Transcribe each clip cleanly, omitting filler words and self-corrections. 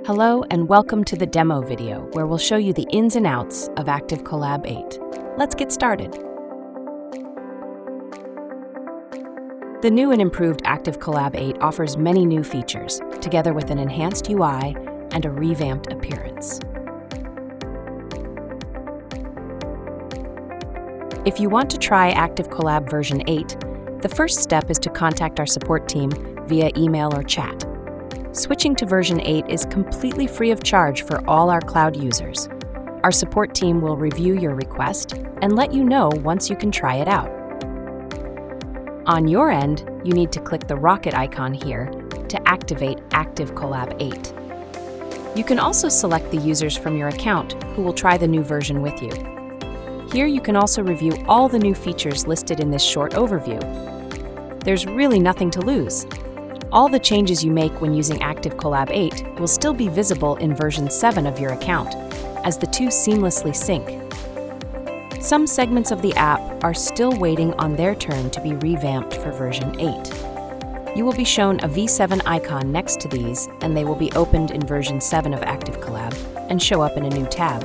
Hello and welcome to the demo video where we'll show you the ins and outs of ActiveCollab 8. Let's get started. The new and improved ActiveCollab 8 offers many new features, together with an enhanced UI and a revamped appearance. If you want to try ActiveCollab version 8, the first step is to contact our support team via email or chat. Switching to version 8 is completely free of charge for all our cloud users. Our support team will review your request and let you know once you can try it out. On your end, you need to click the rocket icon here to activate ActiveCollab 8. You can also select the users from your account who will try the new version with you. Here you can also review all the new features listed in this short overview. There's really nothing to lose. All the changes you make when using ActiveCollab 8 will still be visible in version 7 of your account, as the two seamlessly sync. Some segments of the app are still waiting on their turn to be revamped for version 8. You will be shown a V7 icon next to these, and they will be opened in version 7 of ActiveCollab and show up in a new tab.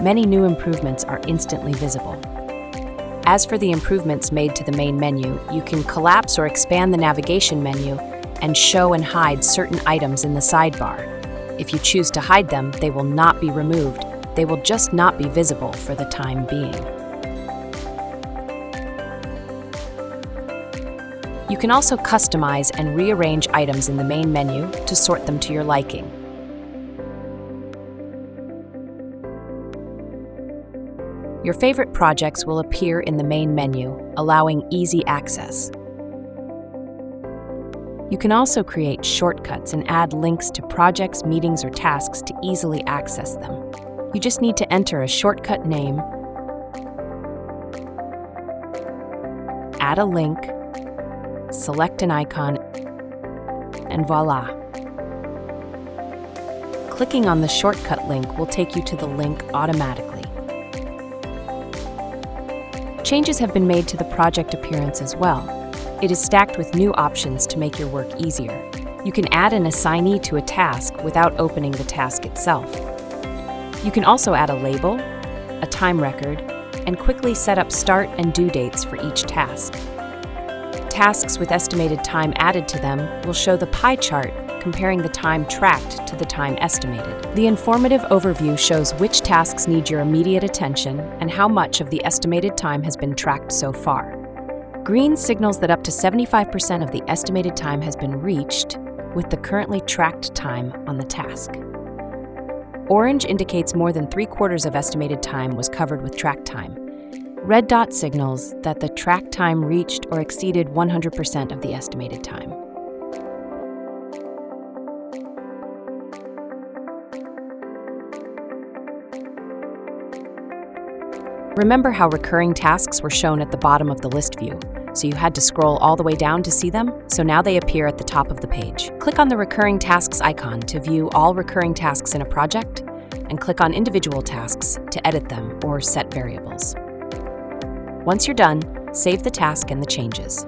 Many new improvements are instantly visible. As for the improvements made to the main menu, you can collapse or expand the navigation menu and show and hide certain items in the sidebar. If you choose to hide them, they will not be removed. They will just not be visible for the time being. You can also customize and rearrange items in the main menu to sort them to your liking. Your favorite projects will appear in the main menu, allowing easy access. You can also create shortcuts and add links to projects, meetings, or tasks to easily access them. You just need to enter a shortcut name, add a link, select an icon, and voila! Clicking on the shortcut link will take you to the link automatically. Changes have been made to the project appearance as well. It is stacked with new options to make your work easier. You can add an assignee to a task without opening the task itself. You can also add a label, a time record, and quickly set up start and due dates for each task. Tasks with estimated time added to them will show the pie chart comparing the time tracked to the time estimated. The informative overview shows which tasks need your immediate attention and how much of the estimated time has been tracked so far. Green signals that up to 75% of the estimated time has been reached with the currently tracked time on the task. Orange indicates more than 3/4 of estimated time was covered with track time. Red dot signals that the track time reached or exceeded 100% of the estimated time. Remember how recurring tasks were shown at the bottom of the list view, so you had to scroll all the way down to see them? So now they appear at the top of the page. Click on the Recurring Tasks icon to view all recurring tasks in a project, and click on individual tasks to edit them or set variables. Once you're done, save the task and the changes.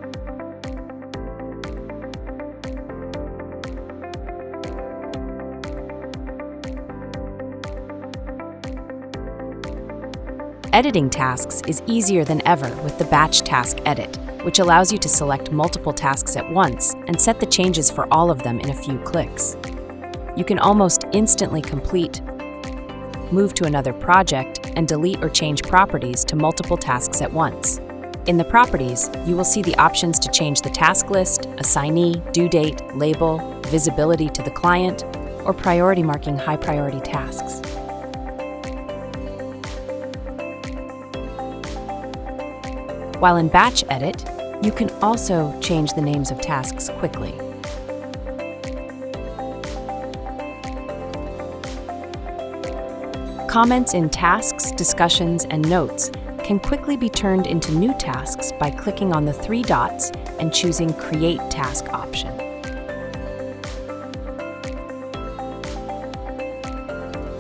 Editing tasks is easier than ever with the Batch Task Edit, which allows you to select multiple tasks at once and set the changes for all of them in a few clicks. You can almost instantly complete, move to another project, and delete or change properties to multiple tasks at once. In the properties, you will see the options to change the task list, assignee, due date, label, visibility to the client, or priority marking high priority tasks. While in Batch Edit, you can also change the names of tasks quickly. Comments in tasks, discussions, and notes can quickly be turned into new tasks by clicking on the 3 dots and choosing Create Task option.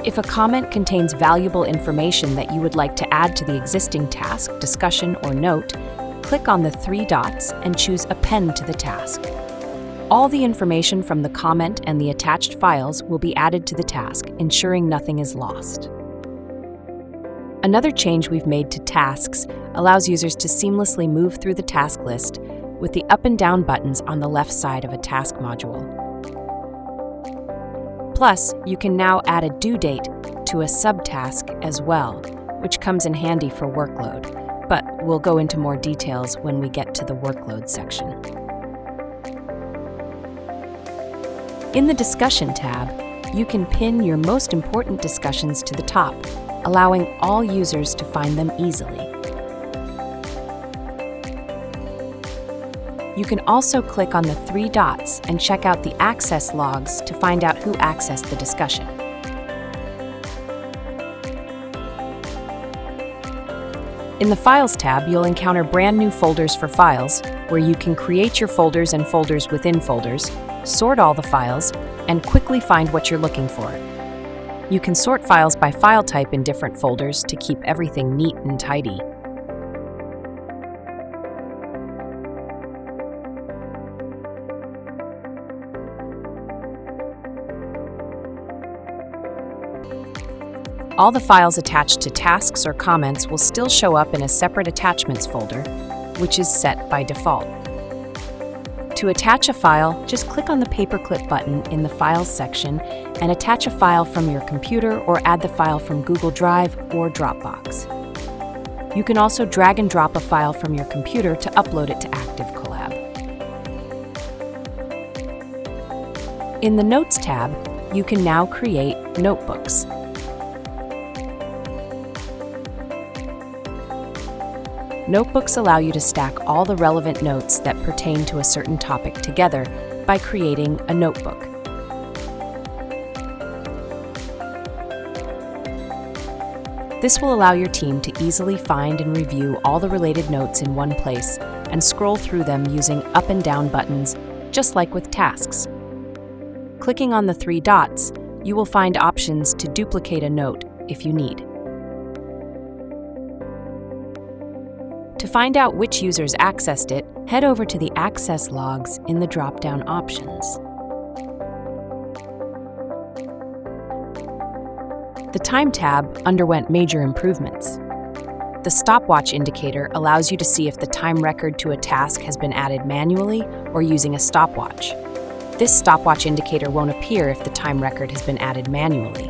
If a comment contains valuable information that you would like to add to the existing task, discussion, or note, click on the three dots and choose Append to the task. All the information from the comment and the attached files will be added to the task, ensuring nothing is lost. Another change we've made to tasks allows users to seamlessly move through the task list with the up and down buttons on the left side of a task module. Plus, you can now add a due date to a subtask as well, which comes in handy for workload, but we'll go into more details when we get to the workload section. In the Discussion tab, you can pin your most important discussions to the top, allowing all users to find them easily. You can also click on the three dots and check out the access logs to find out who accessed the discussion. In the Files tab, you'll encounter brand new folders for files, where you can create your folders and folders within folders, sort all the files, and quickly find what you're looking for. You can sort files by file type in different folders to keep everything neat and tidy. All the files attached to tasks or comments will still show up in a separate attachments folder, which is set by default. To attach a file, just click on the paperclip button in the Files section and attach a file from your computer or add the file from Google Drive or Dropbox. You can also drag and drop a file from your computer to upload it to ActiveCollab. In the Notes tab, you can now create notebooks. Notebooks allow you to stack all the relevant notes that pertain to a certain topic together by creating a notebook. This will allow your team to easily find and review all the related notes in one place and scroll through them using up and down buttons, just like with tasks. Clicking on the three dots, you will find options to duplicate a note if you need. To find out which users accessed it, head over to the Access logs in the drop-down options. The Time tab underwent major improvements. The stopwatch indicator allows you to see if the time record to a task has been added manually or using a stopwatch. This stopwatch indicator won't appear if the time record has been added manually.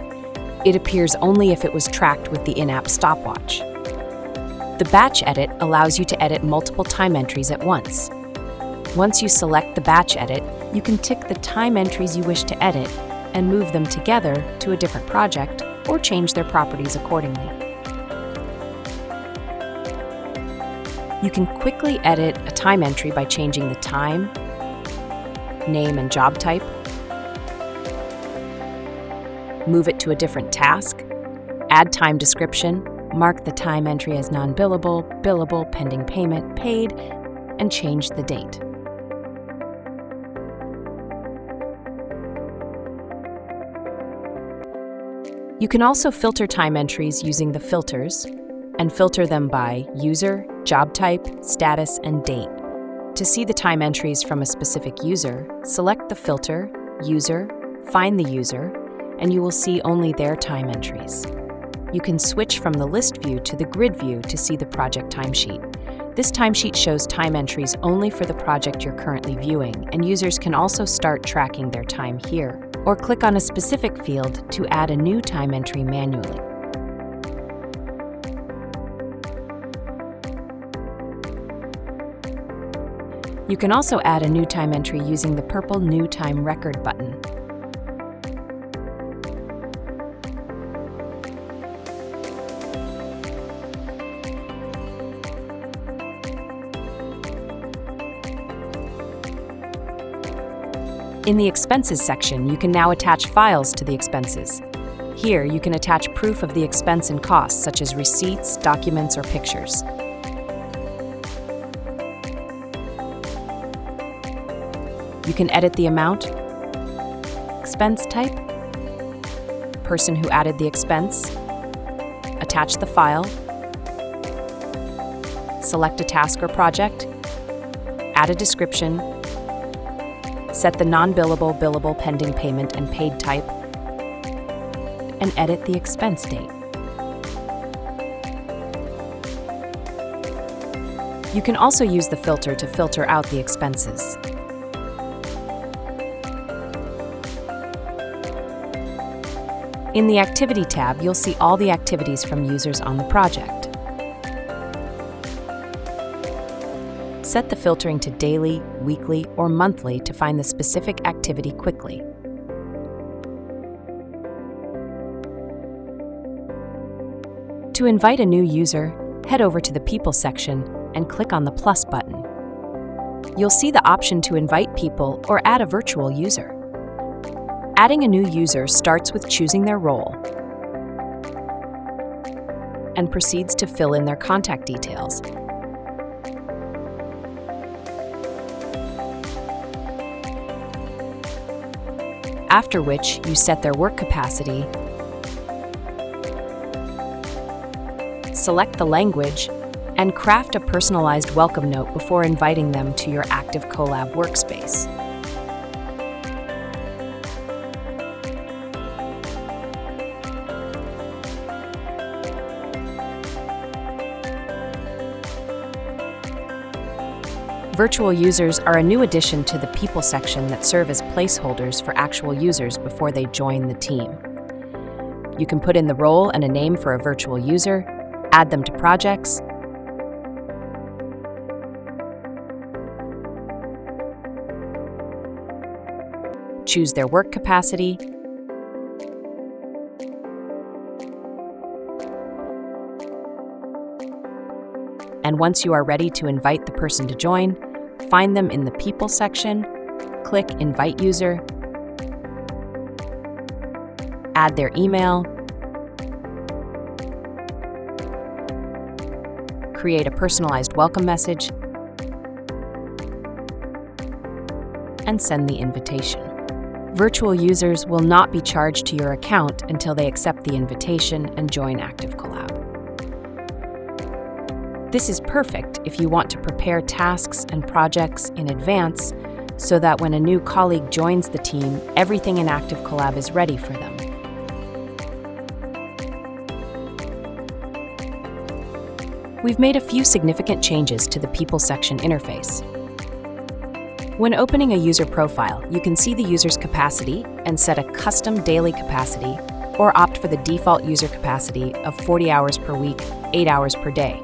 It appears only if it was tracked with the in-app stopwatch. The Batch Edit allows you to edit multiple time entries at once. Once you select the Batch Edit, you can tick the time entries you wish to edit and move them together to a different project or change their properties accordingly. You can quickly edit a time entry by changing the time, name and job type, move it to a different task, add time description, mark the time entry as non-billable, billable, pending payment, paid, and change the date. You can also filter time entries using the filters and filter them by user, job type, status, and date. To see the time entries from a specific user, select the filter, user, find the user, and you will see only their time entries. You can switch from the list view to the grid view to see the project timesheet. This timesheet shows time entries only for the project you're currently viewing, and users can also start tracking their time here, or click on a specific field to add a new time entry manually. You can also add a new time entry using the purple New Time Record button. In the Expenses section, you can now attach files to the expenses. Here, you can attach proof of the expense and costs, such as receipts, documents, or pictures. You can edit the amount, expense type, person who added the expense, attach the file, select a task or project, add a description, set the non-billable, billable, pending payment, and paid type, and edit the expense date. You can also use the filter to filter out the expenses. In the Activity tab, you'll see all the activities from users on the project. Set the filtering to daily, weekly, or monthly to find the specific activity quickly. To invite a new user, head over to the People section and click on the plus button. You'll see the option to invite people or add a virtual user. Adding a new user starts with choosing their role and proceeds to fill in their contact details. After which, you set their work capacity, select the language, and craft a personalized welcome note before inviting them to your ActiveCollab workspace. Virtual users are a new addition to the People section that serve as placeholders for actual users before they join the team. You can put in the role and a name for a virtual user, add them to projects, choose their work capacity, and once you are ready to invite the person to join, find them in the People section, click Invite User, add their email, create a personalized welcome message, and send the invitation. Virtual users will not be charged to your account until they accept the invitation and join ActiveCollab. This is perfect if you want to prepare tasks and projects in advance so that when a new colleague joins the team, everything in ActiveCollab is ready for them. We've made a few significant changes to the People section interface. When opening a user profile, you can see the user's capacity and set a custom daily capacity or opt for the default user capacity of 40 hours per week, 8 hours per day.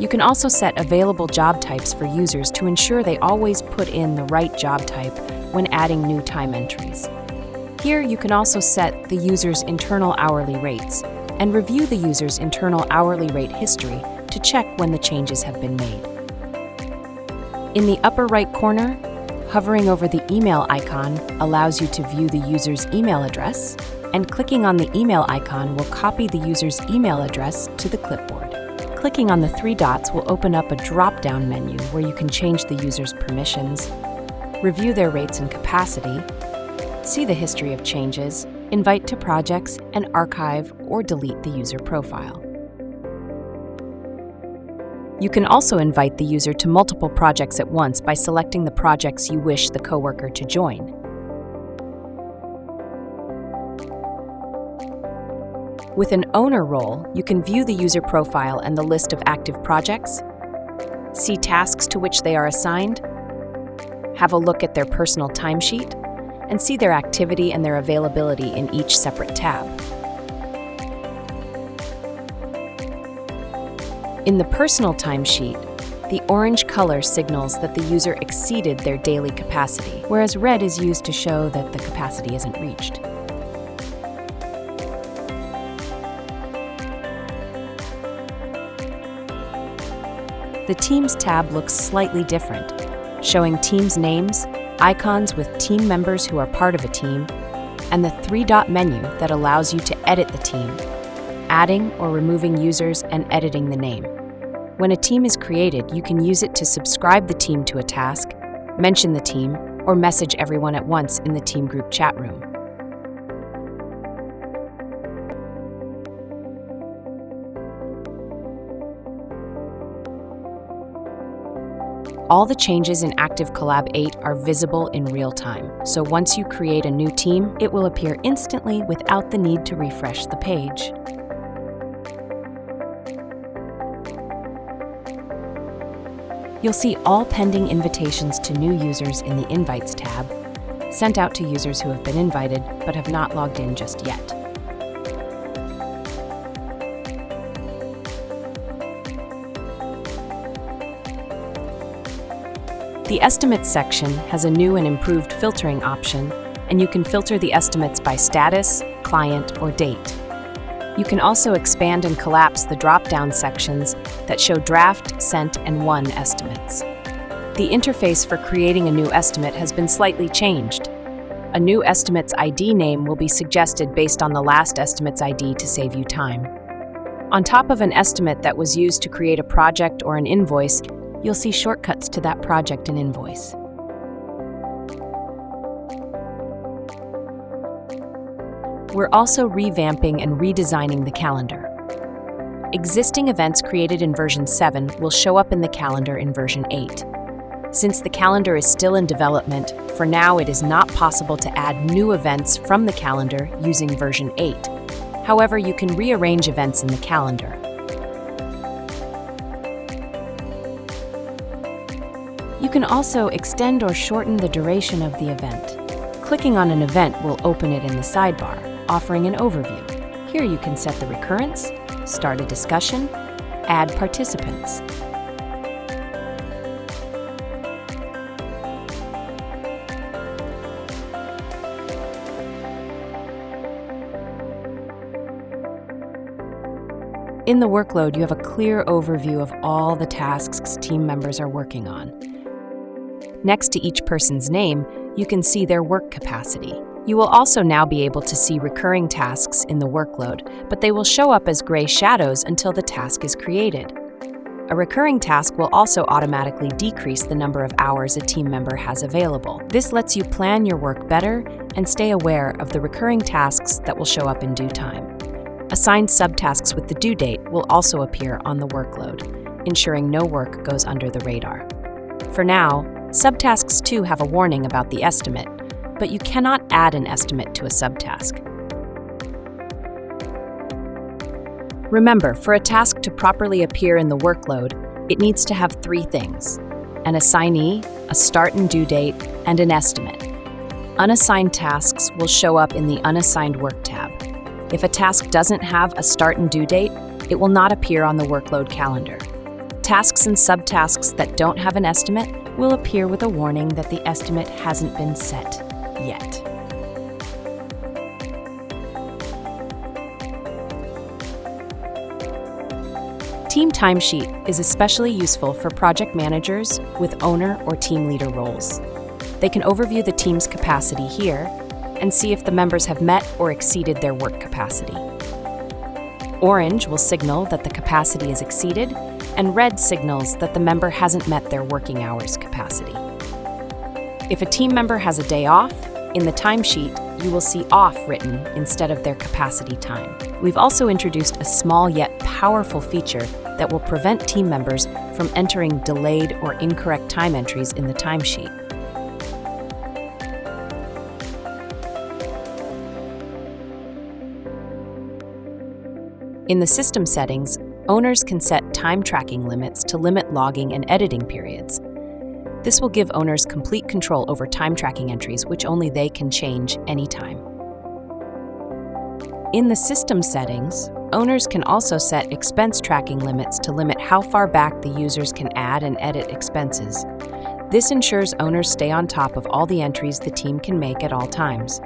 You can also set available job types for users to ensure they always put in the right job type when adding new time entries. Here, you can also set the user's internal hourly rates and review the user's internal hourly rate history to check when the changes have been made. In the upper right corner, hovering over the email icon allows you to view the user's email address, and clicking on the email icon will copy the user's email address to the clipboard. Clicking on the three dots will open up a drop-down menu where you can change the user's permissions, review their rates and capacity, see the history of changes, invite to projects, and archive or delete the user profile. You can also invite the user to multiple projects at once by selecting the projects you wish the coworker to join. With an owner role, you can view the user profile and the list of active projects, see tasks to which they are assigned, have a look at their personal timesheet, and see their activity and their availability in each separate tab. In the personal timesheet, the orange color signals that the user exceeded their daily capacity, whereas red is used to show that the capacity isn't reached. The Teams tab looks slightly different, showing teams' names, icons with team members who are part of a team, and the three-dot menu that allows you to edit the team, adding or removing users and editing the name. When a team is created, you can use it to subscribe the team to a task, mention the team, or message everyone at once in the team group chat room. All the changes in ActiveCollab 8 are visible in real time, so once you create a new team, it will appear instantly without the need to refresh the page. You'll see all pending invitations to new users in the Invites tab, sent out to users who have been invited but have not logged in just yet. The Estimates section has a new and improved filtering option, and you can filter the estimates by status, client, or date. You can also expand and collapse the drop-down sections that show draft, sent, and won estimates. The interface for creating a new estimate has been slightly changed. A new estimate's ID name will be suggested based on the last estimate's ID to save you time. On top of an estimate that was used to create a project or an invoice, you'll see shortcuts to that project and invoice. We're also revamping and redesigning the calendar. Existing events created in version 7 will show up in the calendar in version 8. Since the calendar is still in development, for now it is not possible to add new events from the calendar using version 8. However, you can rearrange events in the calendar. You can also extend or shorten the duration of the event. Clicking on an event will open it in the sidebar, offering an overview. Here you can set the recurrence, start a discussion, add participants. In the workload, you have a clear overview of all the tasks team members are working on. Next to each person's name, you can see their work capacity. You will also now be able to see recurring tasks in the workload, but they will show up as gray shadows until the task is created. A recurring task will also automatically decrease the number of hours a team member has available. This lets you plan your work better and stay aware of the recurring tasks that will show up in due time. Assigned subtasks with the due date will also appear on the workload, ensuring no work goes under the radar. For now, subtasks too have a warning about the estimate, but you cannot add an estimate to a subtask. Remember, for a task to properly appear in the workload, it needs to have 3 things: an assignee, a start and due date, and an estimate. Unassigned tasks will show up in the Unassigned Work tab. If a task doesn't have a start and due date, it will not appear on the workload calendar. Tasks and subtasks that don't have an estimate will appear with a warning that the estimate hasn't been set yet. Team Timesheet is especially useful for project managers with owner or team leader roles. They can overview the team's capacity here and see if the members have met or exceeded their work capacity. Orange will signal that the capacity is exceeded, and red signals that the member hasn't met their working hours capacity. If a team member has a day off, in the timesheet, you will see off written instead of their capacity time. We've also introduced a small yet powerful feature that will prevent team members from entering delayed or incorrect time entries in the timesheet. In the system settings, owners can set time tracking limits to limit logging and editing periods. This will give owners complete control over time tracking entries, which only they can change anytime. In the system settings, owners can also set expense tracking limits to limit how far back the users can add and edit expenses. This ensures owners stay on top of all the entries the team can make at all times.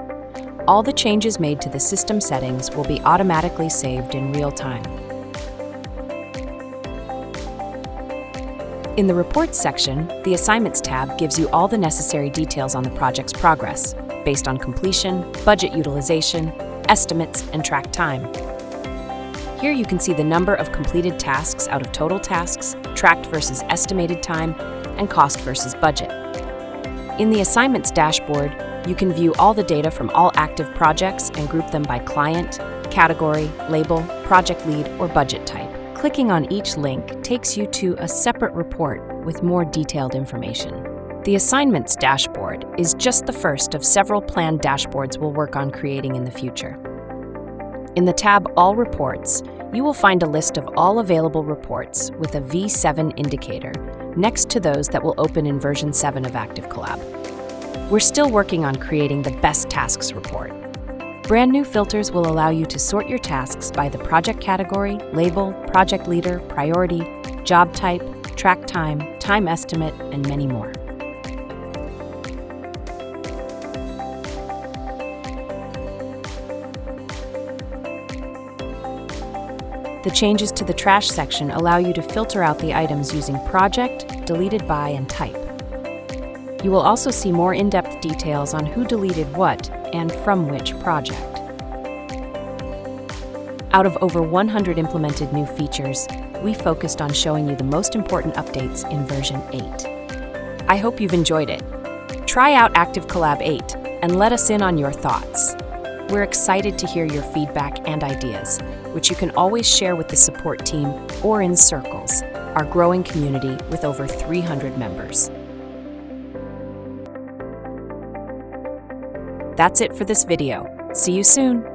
All the changes made to the system settings will be automatically saved in real time. In the Reports section, the Assignments tab gives you all the necessary details on the project's progress, based on completion, budget utilization, estimates, and track time. Here you can see the number of completed tasks out of total tasks, tracked versus estimated time, and cost versus budget. In the Assignments dashboard, you can view all the data from all active projects and group them by client, category, label, project lead, or budget type. Clicking on each link takes you to a separate report with more detailed information. The Assignments dashboard is just the first of several planned dashboards we'll work on creating in the future. In the tab All Reports, you will find a list of all available reports with a V7 indicator next to those that will open in version 7 of ActiveCollab. We're still working on creating the Best Tasks report. Brand new filters will allow you to sort your tasks by the project category, label, project leader, priority, job type, track time, time estimate, and many more. The changes to the trash section allow you to filter out the items using project, deleted by, and type. You will also see more in-depth details on who deleted what and from which project. Out of over 100 implemented new features, we focused on showing you the most important updates in version 8. I hope you've enjoyed it. Try out ActiveCollab 8 and let us in on your thoughts. We're excited to hear your feedback and ideas, which you can always share with the support team or in Circles, our growing community with over 300 members. That's it for this video. See you soon!